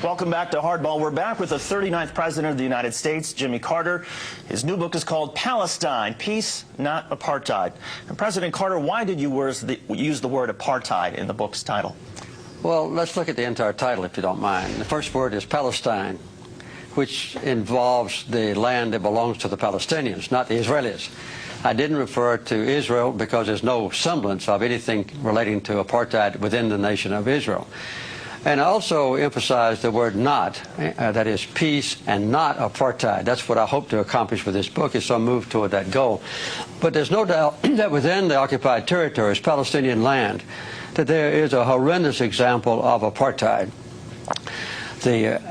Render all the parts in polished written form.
Welcome back to Hardball. We're back with the 39th President of the United States, Jimmy Carter. His new book is called Palestine, Peace, Not Apartheid. And President Carter, why did you use the word apartheid in the book's title? Well, let's look at the entire title, if you don't mind. The first word is Palestine, which involves the land that belongs to the Palestinians, not the Israelis. I didn't refer to Israel because there's no semblance of anything relating to apartheid within the nation of Israel. And I also emphasized the word not, that is peace and not apartheid. That's what I hope to accomplish with this book, is some move toward that goal. But there's no doubt that within the occupied territories, Palestinian land, that there is a horrendous example of apartheid. The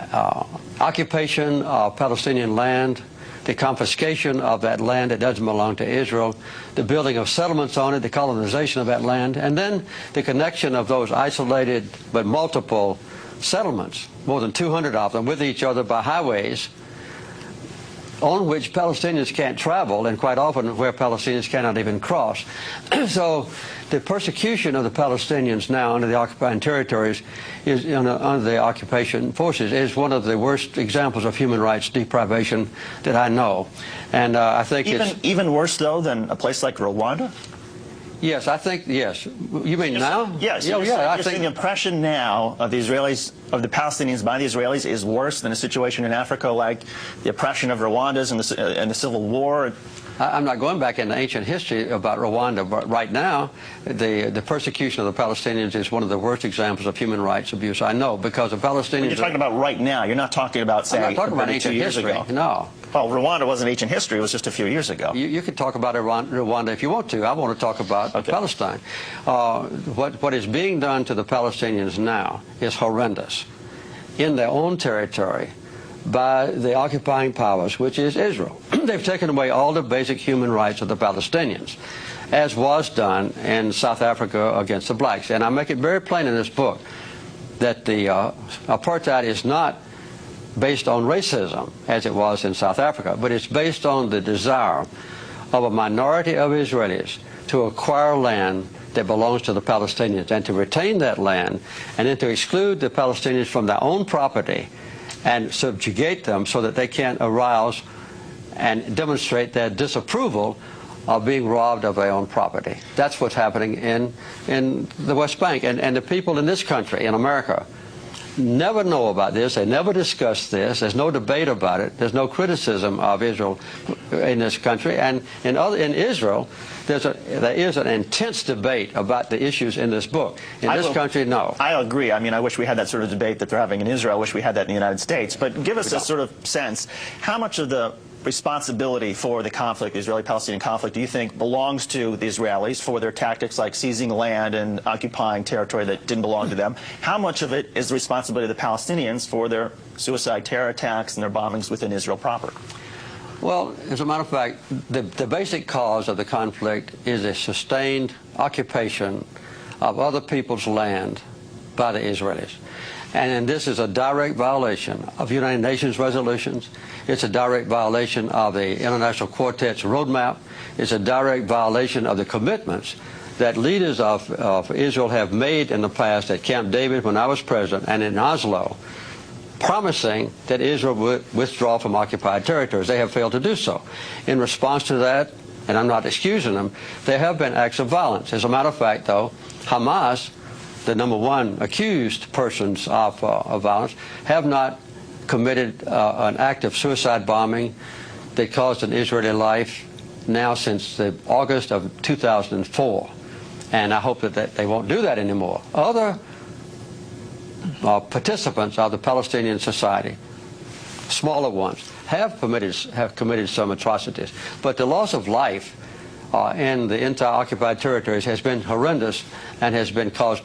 occupation of Palestinian land, the confiscation of that land that doesn't belong to Israel, the building of settlements on it, the colonization of that land, and then the connection of those isolated but multiple settlements, more than 200 of them, with each other by highways on which Palestinians can't travel, and quite often where Palestinians cannot even cross. So the persecution of the Palestinians now under the occupied territories, under the occupation forces, is one of the worst examples of human rights deprivation that I know. And I think even worse, though, than a place like Rwanda? Yes, I think, yes. You mean now? Yes. I think the impression now of the Israelis, of the Palestinians by the Israelis, is worse than a situation in Africa like the oppression of Rwandans and the Civil War. I'm not going back into ancient history about Rwanda, but right now, the persecution of the Palestinians is one of the worst examples of human rights abuse I know, because the Palestinians... When you're talking about right now, you're not talking about, say, I'm not talking about ancient history, no. Well, Rwanda wasn't ancient history, it was just a few years ago. You can talk about Rwanda if you want to. I want to talk about Palestine. What is being done to the Palestinians now is horrendous in their own territory by the occupying powers, which is Israel. They've taken away all the basic human rights of the Palestinians, as was done in South Africa against the blacks. And I make it very plain in this book that the apartheid is not based on racism, as it was in South Africa, but it's based on the desire of a minority of Israelis to acquire land that belongs to the Palestinians and to retain that land, and then to exclude the Palestinians from their own property and subjugate them so that they can't arouse and demonstrate their disapproval of being robbed of their own property. That's what's happening in the West Bank. And the people in this country, in America, never know about this. They never discuss this. There's no debate about it. There's no criticism of Israel in this country. And in Israel, there is an intense debate about the issues in this book. In this country, no. I agree. I mean, I wish we had that sort of debate that they're having in Israel. I wish we had that in the United States. But give us a sort of sense, how much of the responsibility for the conflict, the Israeli-Palestinian conflict, do you think belongs to the Israelis for their tactics like seizing land and occupying territory that didn't belong to them? How much of it is the responsibility of the Palestinians for their suicide terror attacks and their bombings within Israel proper? Well, as a matter of fact, the basic cause of the conflict is a sustained occupation of other people's land by the Israelis. And this is a direct violation of United Nations resolutions. It's a direct violation of the International Quartet's roadmap. It's a direct violation of the commitments that leaders of Israel have made in the past at Camp David when I was president and in Oslo, promising that Israel would withdraw from occupied territories. They have failed to do so. In response to that, and I'm not excusing them, there have been acts of violence. As a matter of fact, though, Hamas, the #1 accused persons of violence, have not committed an act of suicide bombing that caused an Israeli life now since August of 2004. And I hope that they won't do that anymore. Other participants of the Palestinian society, smaller ones, have committed some atrocities. But the loss of life in the entire occupied territories has been horrendous and has been caused